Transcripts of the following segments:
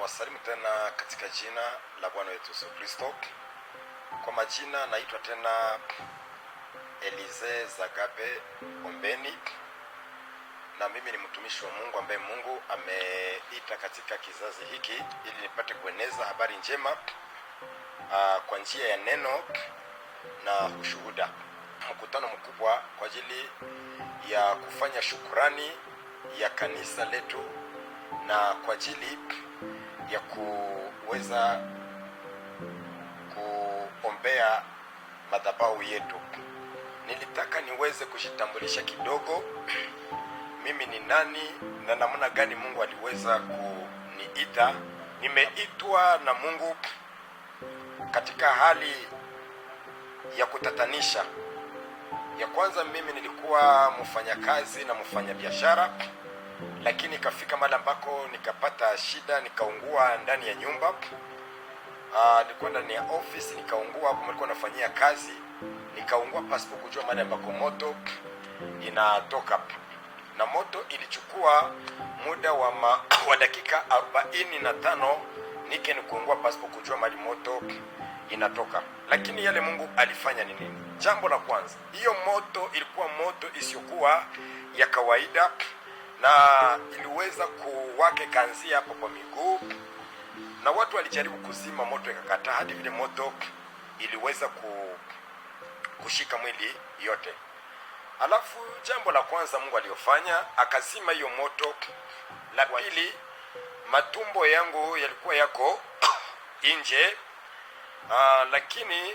Nawasalimu tena katika jina la Bwana wetu Yesu Kristo. Kwa majina naitwa tena Elize Zagabe Ombeni, na mimi ni mtumishi wa Mungu ambaye Mungu ameita katika kizazi hiki ili nipate kueneza habari njema kwa njia ya neno na ushuhuda. Mkutano mkubwa kwa ajili ya kufanya shukrani ya kanisa letu na kwa ajili ya kuweza kuombea madhabahu yetu. Nilitaka niweze kujitambulisha kidogo mimi ni nani na namna gani Mungu aliweza kuniita. Nimeitwa na Mungu katika hali ya kutatanisha. Ya kwanza, mimi nilikuwa mfanyakazi na mfanyabiashara, lakini ikafika mahali ambako nikapata shida, nikaungua ndani ya nyumba. Nilikuwa ndani ya office, nikaungua hapo nilikuwa nafanyia kazi, nikaungua pasipo kujua mahali ambako moto inatoka. Na moto ilichukua muda wa dakika 45 nikuungua pasipo kujua mahali moto inatoka. Lakini yale Mungu alifanya ni nini? Jambo la kwanza, hiyo moto ilikuwa moto isiyokuwa ya kawaida, na iliweza kuwake kanzia hapo kwa miguu, na watu walijaribu kuzima moto ikakataa, hadi vile moto iliweza kushika mwili yote. Alafu jambo la kwanza Mungu aliyofanya, akazima hiyo moto. La pili, matumbo yangu yalikuwa yako nje, lakini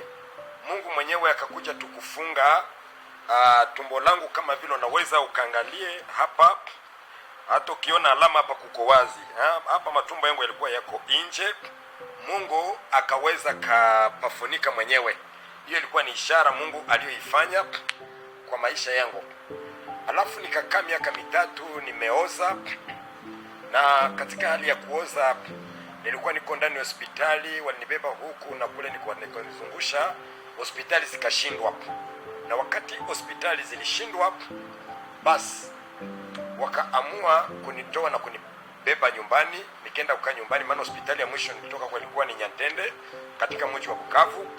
Mungu mwenyewe akakuja tukufunga tumbo langu, kama vile unaweza ukaangalie hapa. Hata ukiona alama hapa kuko wazi. Hapa matumbo yangu yalikuwa yako nje, Mungu akaweza kapafunika mwenyewe. Hiyo ilikuwa ni ishara Mungu aliyoifanya kwa maisha yangu. Alafu nikakaa miaka 3 nimeoza, na katika hali ya kuoza nilikuwa niko ndani ya hospitali, walinibeba huku na kule, nikonizungusha hospitali zikashindwa. Na wakati hospitali zilishindwa, basi wakaamua kunitoa na kunibeba nyumbani. Nikaenda kukaa nyumbani, maana hospitali ya mwisho nilitoka kwa ilikuwa ni Nyantende katika mji wa Bukavu.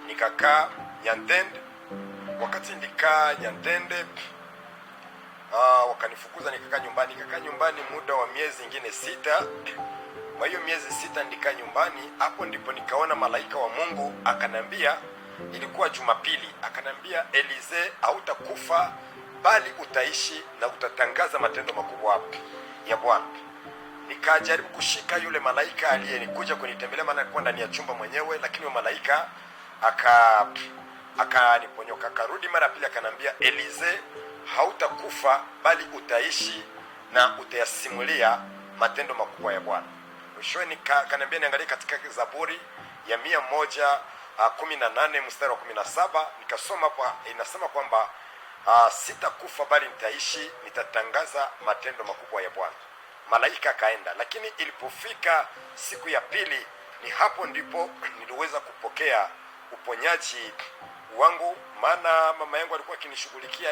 Nikakaa Nyantende. Wakati nilikaa Nyantende, wakanifukuza, nikakaa nyumbani muda wa miezi ingine 6. Kwa hiyo miezi 6 nilikaa nyumbani. Hapo ndipo nikaona malaika wa Mungu akanambia, ilikuwa Jumapili, akanambia, Elize, hautakufa bali utaishi na utatangaza matendo makubwa ya Bwana. Nikajaribu kushika yule malaika aliyenikuja kunitembelea, maana alikuwa ndani ya chumba mwenyewe, lakini yule malaika akaniponyoka. Akarudi mara pili akanambia, Elize, hautakufa bali utaishi na utayasimulia matendo makubwa ya Bwana. Mwishowe akaniambia niangalie katika Zaburi ya 118 mstari wa 17. Nikasoma hapa, inasema kwamba sitakufa bali nitaishi, nitatangaza matendo makubwa ya Bwana. Malaika akaenda, lakini ilipofika siku ya pili, ni hapo ndipo niliweza kupokea uponyaji wangu, maana mama yangu alikuwa akinishughulikia,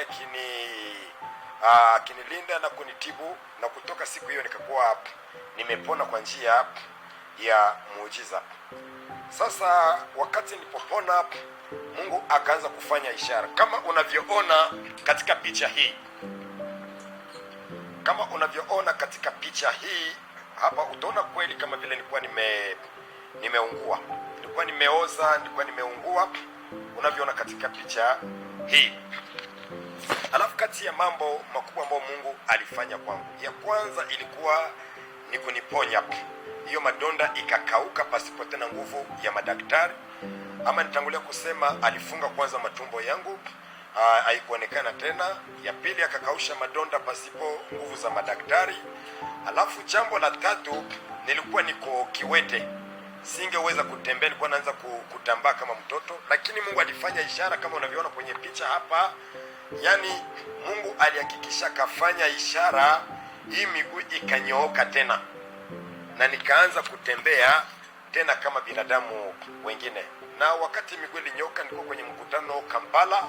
akinilinda na kunitibu, na kutoka siku hiyo nikakuwa nimepona kwa njia ya muujiza. Sasa wakati nilipopona, Mungu akaanza kufanya ishara kama unavyoona katika picha hii. Kama unavyoona katika picha hii hapa, utaona kweli kama vile nilikuwa nimeungua, nilikuwa nimeoza, nilikuwa nimeungua, unavyoona katika picha hii. Alafu kati ya mambo makubwa ambayo Mungu alifanya kwangu, ya kwanza ilikuwa ni kuniponya. Hiyo madonda ikakauka pasipo tena nguvu ya madaktari. Ama nitangulia kusema, alifunga kwanza matumbo yangu, haikuonekana tena. Ya pili, akakausha madonda pasipo nguvu za madaktari. Alafu jambo la tatu, nilikuwa niko kiwete, singeweza kutembea, nilikuwa naanza kutambaa kama mtoto. Lakini Mungu alifanya ishara kama unavyoona kwenye picha hapa. Yani Mungu alihakikisha kafanya ishara, hii miguu ikanyooka tena, na nikaanza kutembea tena kama binadamu wengine. Na wakati miguu ilinyoka, nilikuwa kwenye mkutano Kampala.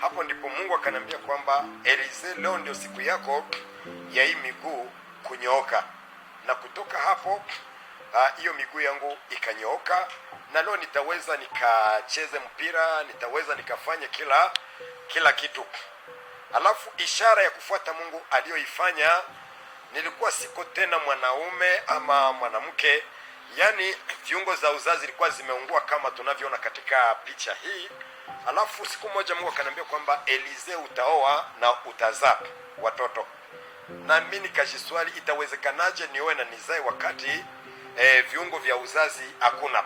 Hapo ndipo Mungu akanambia kwamba, Elize, leo ndio siku yako ya hii miguu kunyooka. na kutoka hapo hiyo miguu yangu ikanyooka, na leo nitaweza nikacheze mpira, nitaweza nikafanya kila kitu. Alafu ishara ya kufuata Mungu aliyoifanya, nilikuwa siko tena mwanaume ama mwanamke, yani viungo za uzazi zilikuwa zimeungua kama tunavyoona katika picha hii. Alafu siku moja Mungu akaniambia kwamba Elize, utaoa na utazaa watoto. Na mimi nikajiswali, itawezekanaje nioe na nizae wakati viungo vya uzazi hakuna?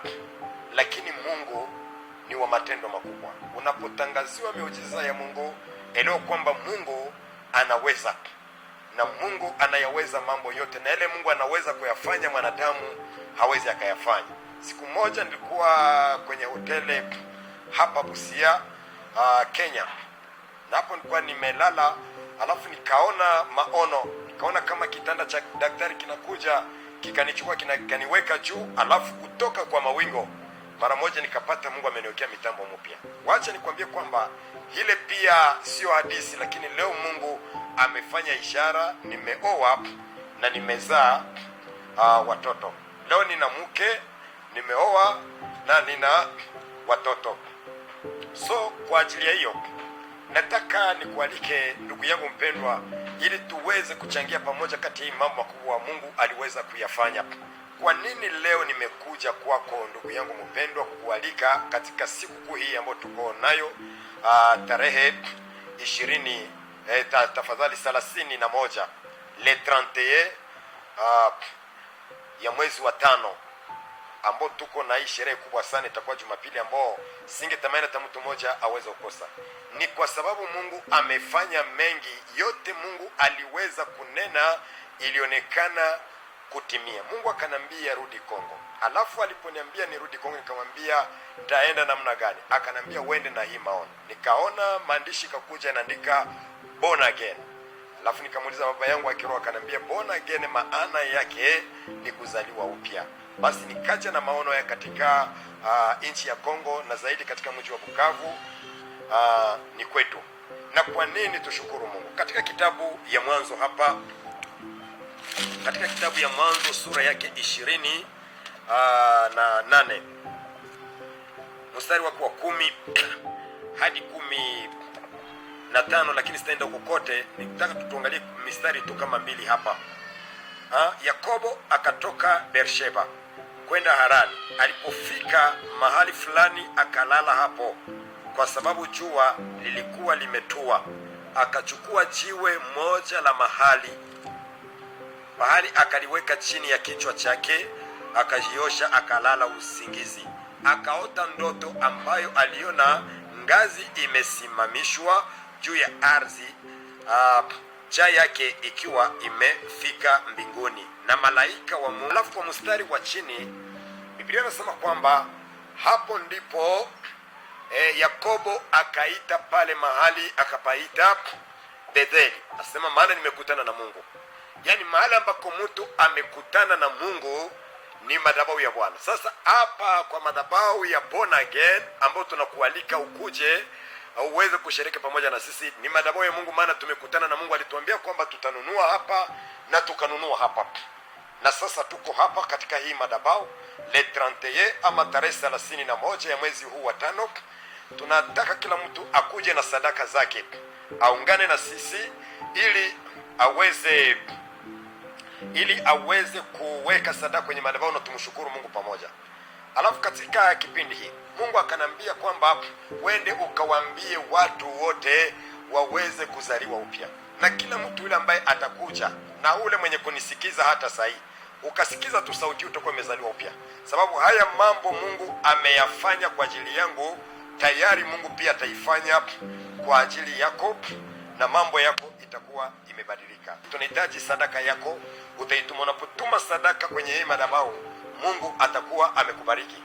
Lakini Mungu ni wa matendo makubwa. Unapotangaziwa miujiza ya Mungu, elewa kwamba Mungu anaweza, na Mungu anayaweza mambo yote, na ile Mungu anaweza kuyafanya mwanadamu hawezi akayafanya. Siku moja nilikuwa kwenye hoteli hapa Busia, Kenya, na hapo nilikuwa nimelala, alafu nikaona maono, nikaona kama kitanda cha daktari kinakuja kikanichukua kikaniweka juu, alafu kutoka kwa mawingo mara moja nikapata Mungu ameniwekea mitambo mpya. Wacha nikwambie kwamba ile pia sio hadithi, lakini leo Mungu amefanya ishara. Nimeoa na nimezaa watoto. Leo nina mke, nimeoa na nina watoto. So kwa ajili ya hiyo nataka nikualike ndugu yangu mpendwa, ili tuweze kuchangia pamoja kati hii mambo makubwa Mungu aliweza kuyafanya. Kwa nini leo nimekuja kwako ndugu yangu mpendwa kukualika katika siku kuu hii ambayo tuko nayo tarehe 20 tafadhali 31 le 31 ya mwezi wa 5, ambao tuko na hii sherehe kubwa sana. Itakuwa Jumapili ambao singetamani hata mtu mmoja aweze kukosa. Ni kwa sababu Mungu amefanya mengi, yote Mungu aliweza kunena ilionekana kutimia. Mungu akanambia rudi Kongo. Alafu aliponiambia nirudi Kongo, nikamwambia taenda namna gani? Akanambia uende na hii maono. Nikaona maandishi kakuja inaandika born again. Alafu nikamuuliza baba yangu wa kiroho, akanambia born again maana yake ni kuzaliwa upya. Basi nikaja na maono ya katika nchi ya Kongo, na zaidi katika mji wa Bukavu ni kwetu. Na kwa nini tushukuru Mungu? Katika kitabu ya Mwanzo hapa, katika kitabu ya Mwanzo sura yake 28 mstari wake wa 10 hadi 15, lakini sitaenda huko kote, nitaka tuangalie mistari tu kama 2 hapa. Yakobo akatoka Beersheba kwenda Harani. Alipofika mahali fulani akalala hapo, kwa sababu jua lilikuwa limetua. Akachukua jiwe moja la mahali akaliweka chini ya kichwa chake, akajiosha, akalala usingizi. Akaota ndoto ambayo aliona ngazi imesimamishwa juu ya ardhi, cha yake ikiwa imefika mbinguni na malaika wa Mungu. Alafu kwa mstari wa chini Biblia inasema kwamba hapo ndipo Yakobo akaita pale mahali akapaita Betheli. Asema maana nimekutana na Mungu. Yani mahali ambako mtu amekutana na Mungu ni madhabahu ya Bwana. Sasa hapa kwa madhabahu ya born again ambao tunakualika ukuje uweze kushiriki pamoja na sisi, ni madhabahu ya Mungu, maana tumekutana na Mungu. Alituambia kwamba tutanunua hapa na tukanunua hapa, na sasa tuko hapa katika hii madhabahu le 31 ama tarehe 31 ya mwezi huu wa 5. Tunataka kila mtu akuje na sadaka zake, aungane na sisi ili aweze kuweka sadaka kwenye madhabahu na tumshukuru Mungu pamoja. Alafu katika kipindi hii Mungu akanambia kwamba wende ukawaambie watu wote waweze kuzaliwa upya, na kila mtu yule ambaye atakuja, na ule mwenye kunisikiza hata sahi, ukasikiza tu sauti, utakuwa umezaliwa upya. Sababu haya mambo Mungu ameyafanya kwa ajili yangu, tayari Mungu pia ataifanya kwa ajili yako, na mambo yako itakuwa imebadilika. Tunahitaji sadaka yako, utaituma. Unapotuma sadaka kwenye hii madhabahu, Mungu atakuwa amekubariki.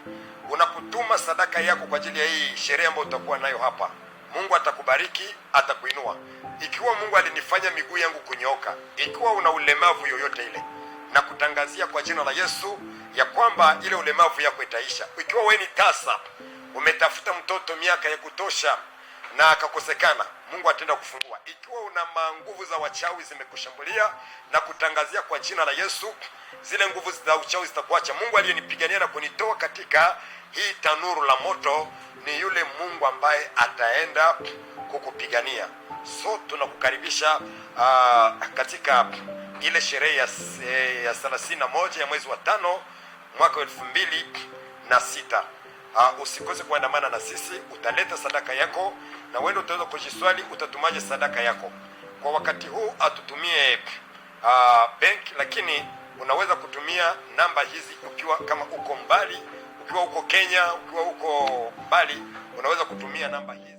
Unapotuma sadaka yako kwa ajili ya hii sherehe ambayo utakuwa nayo hapa, Mungu atakubariki, atakuinua. Ikiwa Mungu alinifanya miguu yangu kunyooka, ikiwa una ulemavu yoyote ile, na kutangazia kwa jina la Yesu ya kwamba ile ulemavu yako itaisha. Ikiwa wewe ni tasa, umetafuta mtoto miaka ya kutosha na akakosekana, Mungu ataenda kufungua. Ikiwa una nguvu za wachawi zimekushambulia, na kutangazia kwa jina la Yesu, zile nguvu za uchawi zitakuacha. Mungu aliyenipigania na kunitoa katika hii tanuru la moto ni yule Mungu ambaye ataenda kukupigania. So tunakukaribisha katika ile sherehe ya 31 ya mwezi wa 5 mwaka 2006. Usikose kuandamana na sisi. Utaleta sadaka yako, na wewe utaweza kujiswali utatumaje sadaka yako. Kwa wakati huu atutumie bank, lakini unaweza kutumia namba hizi ukiwa kama uko mbali, ukiwa uko Kenya, ukiwa uko mbali, unaweza kutumia namba hizi.